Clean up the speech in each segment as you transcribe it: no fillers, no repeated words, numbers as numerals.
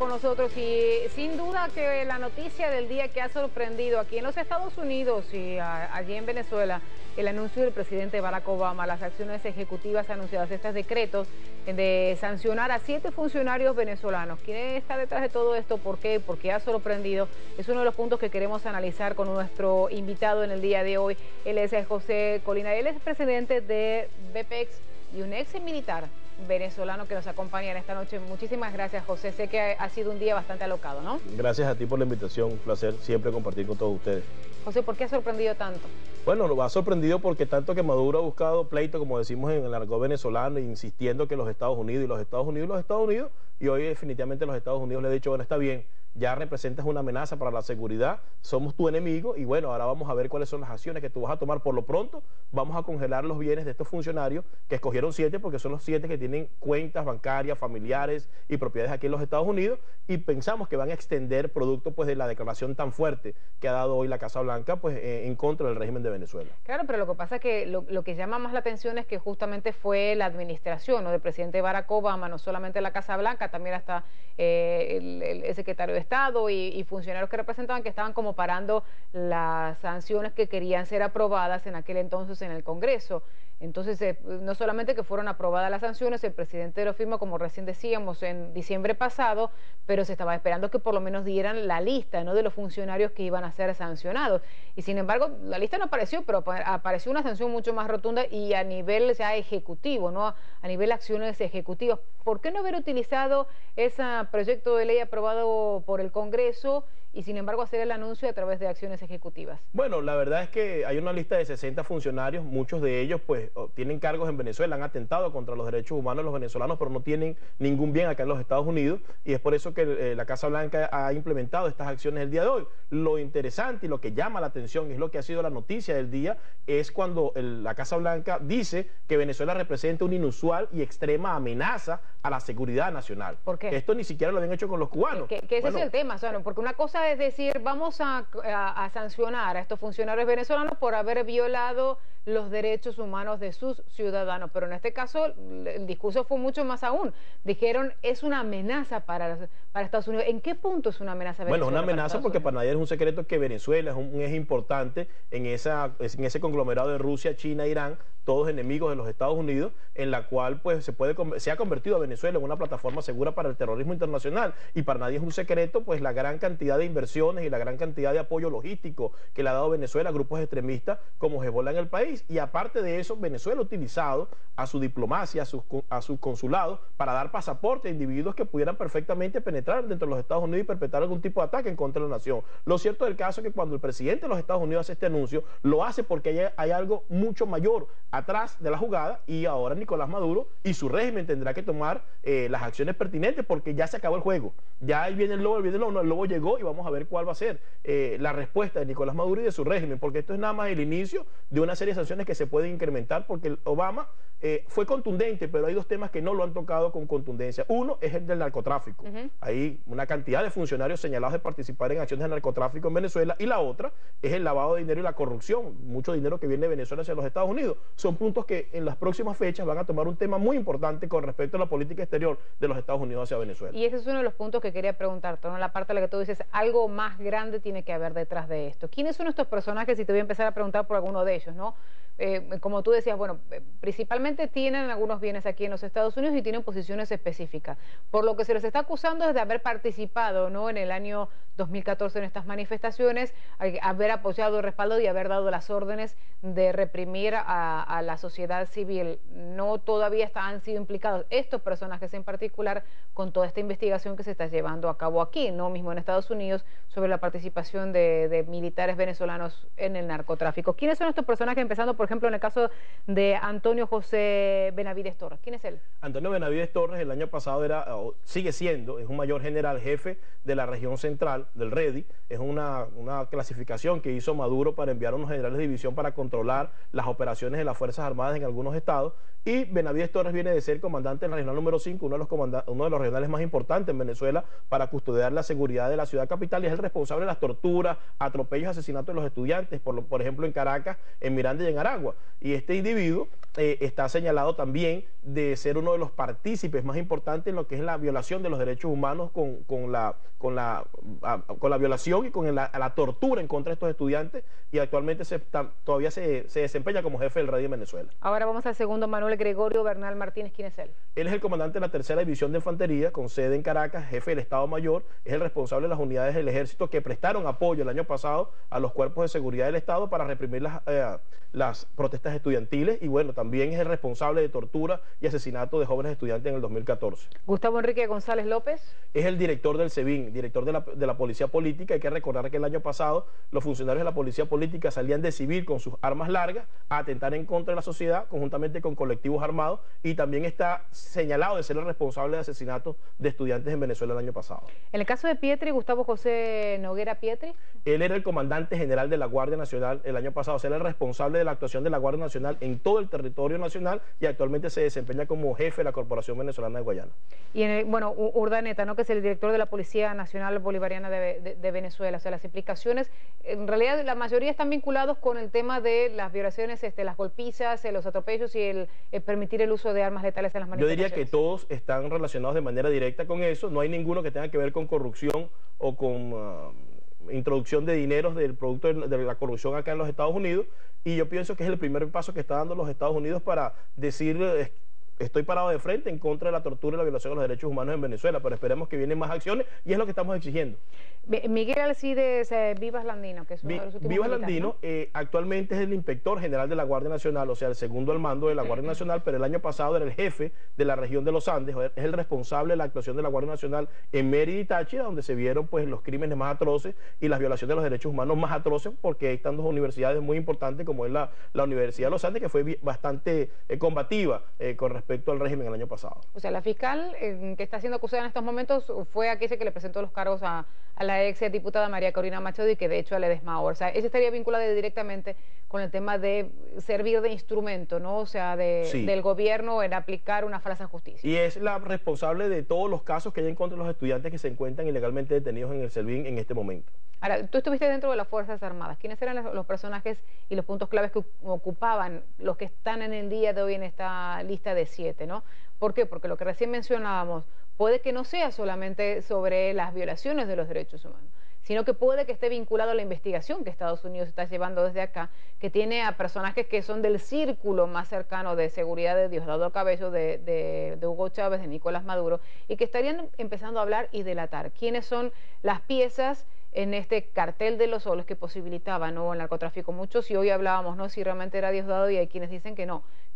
con nosotros y sin duda que la noticia del día que ha sorprendido aquí en los Estados Unidos y allí en Venezuela, el anuncio del presidente Barack Obama, las acciones ejecutivas anunciadas, estos decretos de sancionar a 7 funcionarios venezolanos. ¿Quién está detrás de todo esto? ¿Por qué? Porque ha sorprendido. Es uno de los puntos que queremos analizar con nuestro invitado en el día de hoy. Él es José Colina, él es presidente de BPEX y un ex militar venezolano que nos acompaña en esta noche. Muchísimas gracias, José. Sé que ha sido un día bastante alocado, ¿no? Gracias a ti por la invitación. Un placer siempre compartir con todos ustedes. José, ¿por qué ha sorprendido tanto? Bueno, lo ha sorprendido porque tanto que Maduro ha buscado pleito, como decimos en el argot venezolano, insistiendo que los Estados Unidos, y hoy definitivamente los Estados Unidos le ha dicho, bueno, está bien, ya representas una amenaza para la seguridad, somos tu enemigo y bueno, ahora vamos a ver cuáles son las acciones que tú vas a tomar. Por lo pronto, vamos a congelar los bienes de estos funcionarios, que escogieron 7 porque son los 7 que tienen cuentas bancarias, familiares y propiedades aquí en los Estados Unidos, y pensamos que van a extender producto pues de la declaración tan fuerte que ha dado hoy la Casa Blanca pues en contra del régimen de Venezuela. Claro, pero lo que pasa es que lo que llama más la atención es que justamente fue la administración, ¿no?, del presidente Barack Obama, no solamente la Casa Blanca, también hasta el secretario de Estado y funcionarios que representaban, que estaban como parando las sanciones que querían ser aprobadas en aquel entonces en el Congreso. Entonces, no solamente que fueron aprobadas las sanciones, el presidente lo firmó, como recién decíamos, en diciembre pasado, pero se estaba esperando que por lo menos dieran la lista, ¿no?, de los funcionarios que iban a ser sancionados. Y sin embargo, la lista no apareció, pero apareció una sanción mucho más rotunda y a nivel ya ejecutivo, ¿no?, a nivel de acciones ejecutivas. ¿Por qué no haber utilizado ese proyecto de ley aprobado por el Congreso y sin embargo hacer el anuncio a través de acciones ejecutivas? Bueno, la verdad es que hay una lista de 60 funcionarios, muchos de ellos pues tienen cargos en Venezuela, han atentado contra los derechos humanos de los venezolanos, pero no tienen ningún bien acá en los Estados Unidos, y es por eso que la Casa Blanca ha implementado estas acciones el día de hoy. Lo interesante y lo que llama la atención, y es lo que ha sido la noticia del día, es cuando la Casa Blanca dice que Venezuela representa una inusual y extrema amenaza a la seguridad nacional. ¿Por qué? Esto ni siquiera lo habían hecho con los cubanos. Que ese es el tema, ¿no? Porque una cosa es decir, vamos a sancionar a estos funcionarios venezolanos por haber violado los derechos humanos de sus ciudadanos, pero en este caso el discurso fue mucho más aún. Dijeron, es una amenaza para Estados Unidos. ¿En qué punto es una amenaza? Bueno, una amenaza porque para nadie es un secreto que Venezuela es un eje importante en ese conglomerado de Rusia, China, Irán, todos enemigos de los Estados Unidos, en la cual pues se ha convertido a Venezuela en una plataforma segura para el terrorismo internacional, y para nadie es un secreto pues la gran cantidad de inversiones y la gran cantidad de apoyo logístico que le ha dado Venezuela a grupos extremistas como Hezbollah en el país. Y aparte de eso, Venezuela ha utilizado a su diplomacia, a sus consulados, para dar pasaporte a individuos que pudieran perfectamente penetrar dentro de los Estados Unidos y perpetrar algún tipo de ataque en contra de la nación. Lo cierto del caso es que cuando el presidente de los Estados Unidos hace este anuncio, lo hace porque hay algo mucho mayor atrás de la jugada, y ahora Nicolás Maduro y su régimen tendrá que tomar las acciones pertinentes, porque ya se acabó el juego. Ya ahí viene el lobo, el lobo llegó, y vamos a ver cuál va a ser la respuesta de Nicolás Maduro y de su régimen, porque esto es nada más el inicio de una serie de sanciones que se pueden incrementar, porque Obama fue contundente, pero hay 2 temas que no lo han tocado con contundencia. Uno es el del narcotráfico. Hay una cantidad de funcionarios señalados de participar en acciones de narcotráfico en Venezuela, y la otra es el lavado de dinero y la corrupción, mucho dinero que viene de Venezuela hacia los Estados Unidos. Son puntos que en las próximas fechas van a tomar un tema muy importante con respecto a la política exterior de los Estados Unidos hacia Venezuela. Y ese es uno de los puntos que quería preguntarte, ¿no? La parte de la que tú dices, algo más grande tiene que haber detrás de esto. ¿Quiénes son estos personajes? Si te voy a empezar a preguntar por alguno de ellos, ¿no? Como tú decías, bueno, principalmente tienen algunos bienes aquí en los Estados Unidos y tienen posiciones específicas. Por lo que se les está acusando es de haber participado, ¿no?, en el año 2014 en estas manifestaciones, haber apoyado el respaldo y haber dado las órdenes de reprimir a la sociedad civil. No todavía han sido implicados estos personajes en particular con toda esta investigación que se está llevando a cabo aquí, no mismo en Estados Unidos, sobre la participación de militares venezolanos en el narcotráfico. ¿Quiénes son estos personajes? Empezando, por ejemplo, en el caso de Antonio José Benavides Torres. ¿Quién es él? Antonio Benavides Torres el año pasado sigue siendo, es un mayor general jefe de la región central del REDI. Es una clasificación que hizo Maduro para enviar a unos generales de división para controlar las operaciones de las Fuerzas Armadas en algunos estados, y Benavides Torres viene de ser comandante en la regional número 5, uno de los regionales más importantes en Venezuela para custodiar la seguridad de la ciudad capital, y es el responsable de las torturas, atropellos, asesinatos de los estudiantes, por ejemplo en Caracas, en Miranda y en Aragua. Y este individuo está señalado también de ser uno de los partícipes más importantes en lo que es la violación de los derechos humanos con la violación y con la tortura en contra de estos estudiantes, y actualmente todavía se desempeña como jefe del RADI en Venezuela. Ahora vamos al segundo, Manuel Gregorio Bernal Martínez. ¿Quién es él? Él es el comandante de la Tercera División de Infantería, con sede en Caracas, jefe del Estado Mayor, es el responsable de las unidades del Ejército que prestaron apoyo el año pasado a los cuerpos de seguridad del Estado para reprimir las protestas estudiantiles, y bueno, también es el responsable de tortura y asesinato de jóvenes estudiantes en el 2014. Gustavo Enrique González López. Es el director del SEBIN, director de la Policía Política. Hay que recordar que el año pasado los funcionarios de la Policía Política salían de civil con sus armas largas a atentar en contra de la sociedad, conjuntamente con colectivos armados, y también está señalado de ser el responsable de asesinatos de estudiantes en Venezuela el año pasado. En el caso de Pietri, Gustavo José Noguera Pietri. Él era el comandante general de la Guardia Nacional el año pasado, o sea, era el responsable de la actuación de la Guardia Nacional en todo el territorio nacional, y actualmente se desempeña como jefe de la Corporación Venezolana de Guayana. Y bueno, Urdaneta, ¿no?, que es el director de la Policía Nacional Bolivariana de Venezuela. O sea, las implicaciones, en realidad la mayoría están vinculados con el tema de las violaciones, las golpizas, los atropellos y el permitir el uso de armas letales en las manifestaciones. Yo diría que todos están relacionados de manera directa con eso. No hay ninguno que tenga que ver con corrupción o con introducción de dineros del producto de la corrupción acá en los Estados Unidos, y yo pienso que es el primer paso que está dando los Estados Unidos para decir: estoy parado de frente en contra de la tortura y la violación de los derechos humanos en Venezuela, pero esperemos que vienen más acciones, y es lo que estamos exigiendo. Miguel Alcides Vivas Landino, que es uno de los últimos Vivas militares, Landino, ¿no? Actualmente es el inspector general de la Guardia Nacional, o sea, el segundo al mando de la Guardia Nacional, pero el año pasado era el jefe de la región de los Andes, es el responsable de la actuación de la Guardia Nacional en Mérida y Táchira, donde se vieron pues los crímenes más atroces y las violaciones de los derechos humanos más atroces, porque ahí están dos universidades muy importantes, como es la Universidad de los Andes, que fue bastante combativa con respecto al régimen el año pasado. O sea, la fiscal que está siendo acusada en estos momentos fue aquella que le presentó los cargos a la ex diputada María Corina Machado, y que de hecho a Ledesma. O sea, ella estaría vinculada directamente con el tema de servir de instrumento, ¿no? O sea, del gobierno en aplicar una falsa justicia. Y es la responsable de todos los casos que hay en contra de los estudiantes que se encuentran ilegalmente detenidos en el SEBIN en este momento. Ahora, tú estuviste dentro de las Fuerzas Armadas. ¿Quiénes eran los personajes y los puntos claves que ocupaban los que están en el día de hoy en esta lista de 7, ¿no? ¿Por qué? Porque lo que recién mencionábamos puede que no sea solamente sobre las violaciones de los derechos humanos, sino que puede que esté vinculado a la investigación que Estados Unidos está llevando desde acá, que tiene a personajes que son del círculo más cercano de seguridad de Diosdado Cabello, de Hugo Chávez, de Nicolás Maduro, y que estarían empezando a hablar y delatar quiénes son las piezas en este cartel de los solos que posibilitaban, ¿no?, el narcotráfico. Muchos, y hoy hablábamos, ¿no?, si realmente era Diosdado, y hay quienes dicen que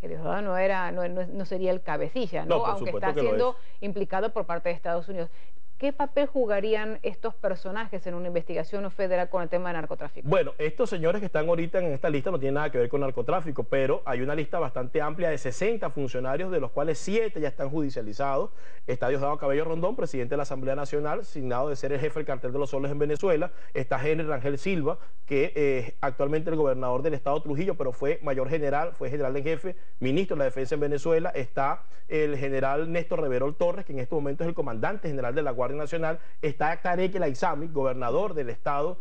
Diosdado no sería el cabecilla, ¿no? Aunque está siendo implicado por parte de Estados Unidos. ¿Qué papel jugarían estos personajes en una investigación federal con el tema de narcotráfico? Bueno, estos señores que están ahorita en esta lista no tienen nada que ver con narcotráfico, pero hay una lista bastante amplia de 60 funcionarios, de los cuales 7 ya están judicializados. Está Diosdado Cabello Rondón, presidente de la Asamblea Nacional, signado de ser el jefe del cartel de los soles en Venezuela. Está Henry Rangel Silva, que es actualmente el gobernador del estado Trujillo, pero fue mayor general, fue general en jefe, ministro de la Defensa en Venezuela. Está el general Néstor Reverol Torres, que en este momento es el comandante general de la Guardia Nacional. Está Tarek El Aizami, gobernador del estado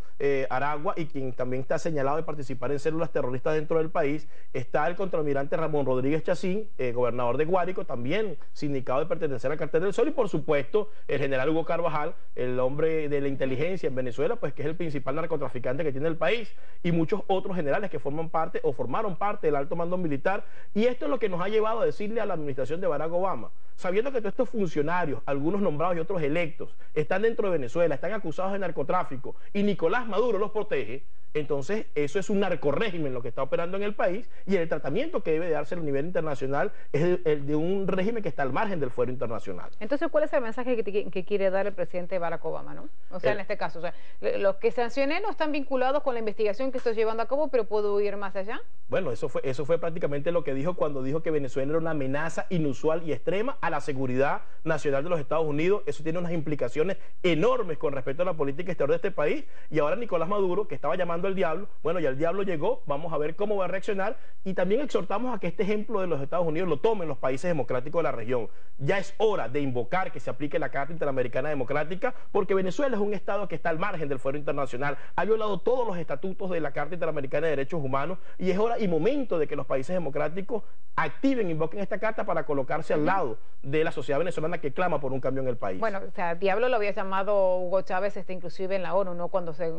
Aragua, y quien también está señalado de participar en células terroristas dentro del país. Está el contraalmirante Ramón Rodríguez Chacín, gobernador de Guárico, también sindicado de pertenecer al cartel del Sol, y por supuesto el general Hugo Carvajal, el hombre de la inteligencia en Venezuela, pues que es el principal narcotraficante que tiene el país, y muchos otros generales que forman parte o formaron parte del alto mando militar. Y esto es lo que nos ha llevado a decirle a la administración de Barack Obama, sabiendo que todos estos funcionarios, algunos nombrados y otros electos, están dentro de Venezuela, están acusados de narcotráfico, y Nicolás Maduro los protege, entonces eso es un narcorrégimen lo que está operando en el país, y el tratamiento que debe darse a nivel internacional es el de un régimen que está al margen del fuero internacional. Entonces, ¿cuál es el mensaje que quiere dar el presidente Barack Obama, ¿no? O sea, en este caso, o sea, los que sancioné no están vinculados con la investigación que estoy llevando a cabo, pero ¿puedo ir más allá? Bueno, eso fue prácticamente lo que dijo cuando dijo que Venezuela era una amenaza inusual y extrema a la seguridad nacional de los Estados Unidos. Eso tiene unas implicaciones enormes con respecto a la política exterior de este país, y ahora Nicolás Maduro, que estaba llamando llamando al diablo. Bueno, ya el diablo llegó, vamos a ver cómo va a reaccionar, y también exhortamos a que este ejemplo de los Estados Unidos lo tomen los países democráticos de la región. Ya es hora de invocar que se aplique la Carta Interamericana Democrática, porque Venezuela es un Estado que está al margen del fuero internacional, ha violado todos los estatutos de la Carta Interamericana de Derechos Humanos, y es hora y momento de que los países democráticos activen, invoquen esta carta para colocarse al lado de la sociedad venezolana que clama por un cambio en el país. Bueno, o sea, diablo lo había llamado Hugo Chávez, inclusive en la ONU, ¿no? Cuando se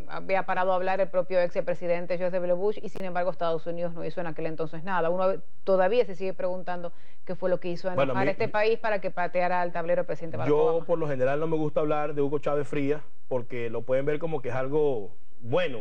había parado a hablar el propio expresidente George W. Bush, y sin embargo Estados Unidos no hizo en aquel entonces nada. Uno todavía se sigue preguntando qué fue lo que hizo enojar a este país para que pateara al tablero el presidente Barack Obama. Yo por lo general no me gusta hablar de Hugo Chávez Frías, porque lo pueden ver como que es algo bueno.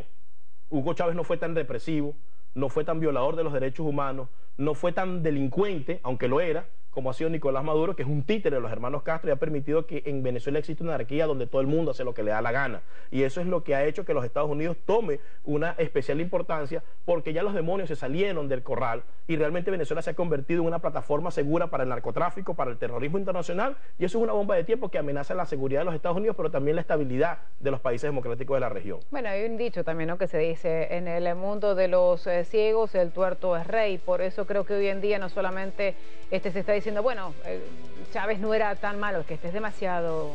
Hugo Chávez no fue tan represivo, no fue tan violador de los derechos humanos, no fue tan delincuente, aunque lo era, como ha sido Nicolás Maduro, que es un títere de los hermanos Castro y ha permitido que en Venezuela exista una anarquía donde todo el mundo hace lo que le da la gana. Y eso es lo que ha hecho que los Estados Unidos tome una especial importancia, porque ya los demonios se salieron del corral y realmente Venezuela se ha convertido en una plataforma segura para el narcotráfico, para el terrorismo internacional, y eso es una bomba de tiempo que amenaza la seguridad de los Estados Unidos, pero también la estabilidad de los países democráticos de la región. Bueno, hay un dicho también, ¿no?, que se dice: en el mundo de los ciegos el tuerto es rey. Por eso creo que hoy en día no solamente se está diciendo, bueno, Chávez no era tan malo, que estés demasiado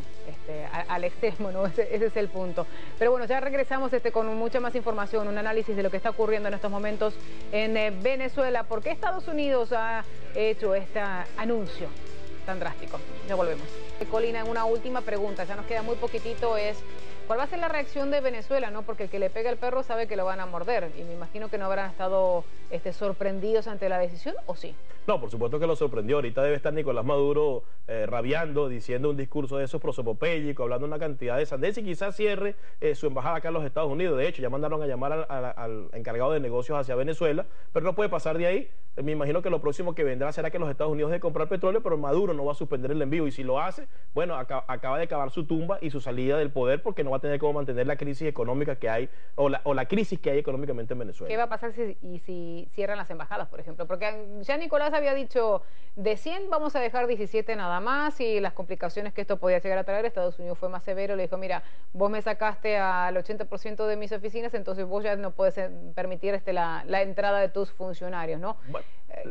al extremo, ¿no? Ese es el punto. Pero bueno, ya regresamos con mucha más información, un análisis de lo que está ocurriendo en estos momentos en Venezuela. ¿Por qué Estados Unidos ha hecho este anuncio tan drástico? Ya volvemos. Colina, en una última pregunta, ya nos queda muy poquitito, ¿cuál va a ser la reacción de Venezuela, no? Porque el que le pega al perro sabe que lo van a morder, y me imagino que no habrán estado sorprendidos ante la decisión, ¿o sí? No, por supuesto que lo sorprendió. Ahorita debe estar Nicolás Maduro rabiando, diciendo un discurso de esos prosopopéyicos, hablando una cantidad de sandeces, y quizás cierre su embajada acá en los Estados Unidos. De hecho, ya mandaron a llamar al encargado de negocios hacia Venezuela, pero no puede pasar de ahí. Me imagino que lo próximo que vendrá será que los Estados Unidos de comprar petróleo, pero Maduro no va a suspender el envío, y si lo hace, bueno, acaba de cavar su tumba y su salida del poder, porque no va a tener cómo mantener la crisis económica que hay, o la crisis que hay económicamente en Venezuela. ¿Qué va a pasar si cierran las embajadas, por ejemplo? Porque ya Nicolás había dicho, de 100 vamos a dejar 17 nada más, y las complicaciones que esto podía llegar a traer, Estados Unidos fue más severo, le dijo, mira, vos me sacaste al 80% de mis oficinas, entonces vos ya no puedes permitir la entrada de tus funcionarios, ¿no? Bueno,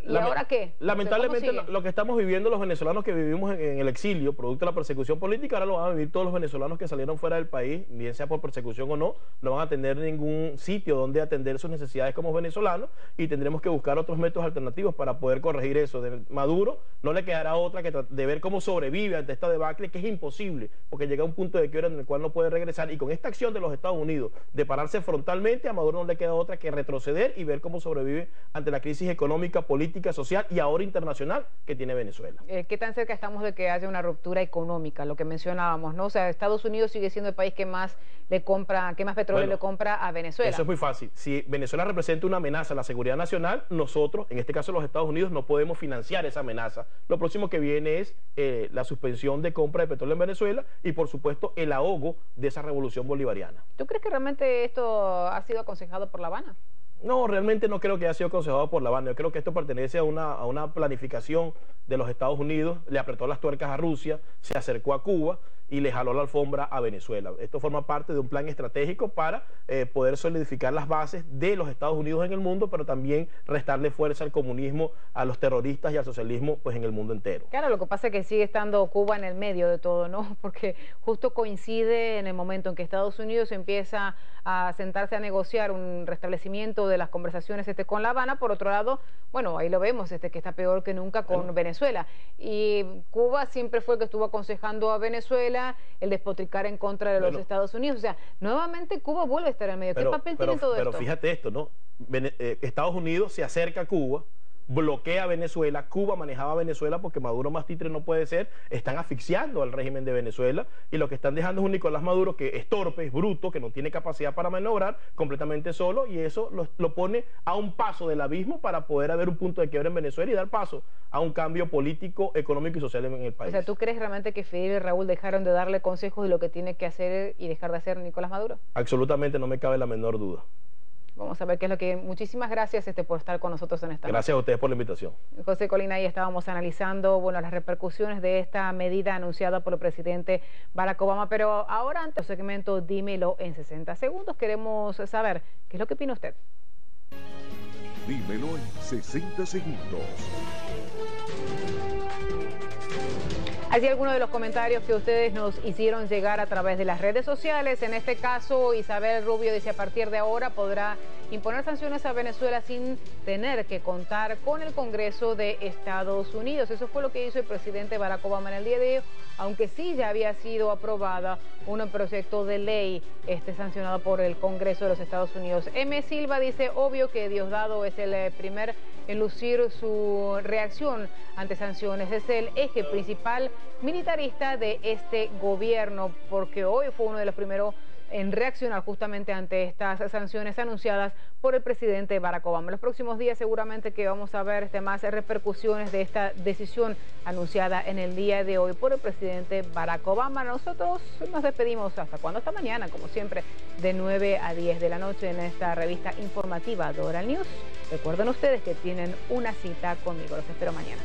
¿y ahora qué? Lamentablemente lo que estamos viviendo los venezolanos que vivimos en el exilio, producto de la persecución política, ahora lo van a vivir todos los venezolanos que salieron fuera del país, bien sea por persecución o no van a tener ningún sitio donde atender sus necesidades como venezolanos, y tendremos que buscar otros métodos alternativos para poder corregir eso. De Maduro no le quedará otra que de ver cómo sobrevive ante esta debacle, que es imposible, porque llega a un punto de quiebra en el cual no puede regresar, y con esta acción de los Estados Unidos de pararse frontalmente, a Maduro no le queda otra que retroceder y ver cómo sobrevive ante la crisis económica, política, social y ahora internacional que tiene Venezuela. ¿Qué tan cerca estamos de que haya una ruptura económica? Lo que mencionábamos, ¿no? O sea, Estados Unidos sigue siendo el país que más petróleo le compra a Venezuela. Eso es muy fácil. Si Venezuela representa una amenaza a la seguridad nacional, nosotros, en este caso los Estados Unidos, no podemos financiar esa amenaza. Lo próximo que viene es la suspensión de compra de petróleo en Venezuela, y por supuesto el ahogo de esa revolución bolivariana. ¿Tú crees que realmente esto ha sido aconsejado por La Habana? No, realmente no creo que haya sido aconsejado por La Habana. Yo creo que esto pertenece a una planificación de los Estados Unidos. Le apretó las tuercas a Rusia, se acercó a Cuba y le jaló la alfombra a Venezuela. Esto forma parte de un plan estratégico para poder solidificar las bases de los Estados Unidos en el mundo, pero también restarle fuerza al comunismo, a los terroristas y al socialismo, pues en el mundo entero. Claro, lo que pasa es que sigue estando Cuba en el medio de todo, ¿no? Porque justo coincide en el momento en que Estados Unidos empieza a sentarse a negociar un restablecimiento de las conversaciones con La Habana. Por otro lado, bueno, ahí lo vemos, que está peor que nunca con Venezuela. Y Cuba siempre fue el que estuvo aconsejando a Venezuela el despotricar en contra de los Estados Unidos. O sea, nuevamente Cuba vuelve a estar en el medio. ¿Qué papel tiene todo esto? Pero fíjate esto, ¿no? Estados Unidos se acerca a Cuba, bloquea a Venezuela, Cuba manejaba a Venezuela porque Maduro más títere no puede ser, están asfixiando al régimen de Venezuela, y lo que están dejando es un Nicolás Maduro que es torpe, es bruto, que no tiene capacidad para maniobrar, completamente solo, y eso lo pone a un paso del abismo para poder haber un punto de quiebra en Venezuela y dar paso a un cambio político, económico y social en el país. O sea, ¿tú crees realmente que Fidel y Raúl dejaron de darle consejos de lo que tiene que hacer y dejar de hacer Nicolás Maduro? Absolutamente, no me cabe la menor duda. Vamos a ver qué es lo que... Muchísimas gracias por estar con nosotros en esta Gracias noche. a ustedes por la invitación. José Colina, ahí estábamos analizando, bueno, las repercusiones de esta medida anunciada por el presidente Barack Obama, pero ahora ante el segmento Dímelo en 60 segundos, queremos saber qué es lo que opina usted. Dímelo en 60 segundos. Así algunos de los comentarios que ustedes nos hicieron llegar a través de las redes sociales. En este caso, Isabel Rubio dice: a partir de ahora podrá imponer sanciones a Venezuela sin tener que contar con el Congreso de Estados Unidos. Eso fue lo que hizo el presidente Barack Obama en el día de hoy, aunque sí ya había sido aprobada un proyecto de ley sancionado por el Congreso de los Estados Unidos. M. Silva dice: obvio que Diosdado es el primer en lucir su reacción ante sanciones. Es el eje principal militarista de este gobierno, porque hoy fue uno de los primeros en reaccionar justamente ante estas sanciones anunciadas por el presidente Barack Obama. En los próximos días seguramente que vamos a ver más repercusiones de esta decisión anunciada en el día de hoy por el presidente Barack Obama. Nosotros nos despedimos hasta mañana, como siempre, de 9 a 10 de la noche en esta revista informativa Doral News. Recuerden ustedes que tienen una cita conmigo. Los espero mañana.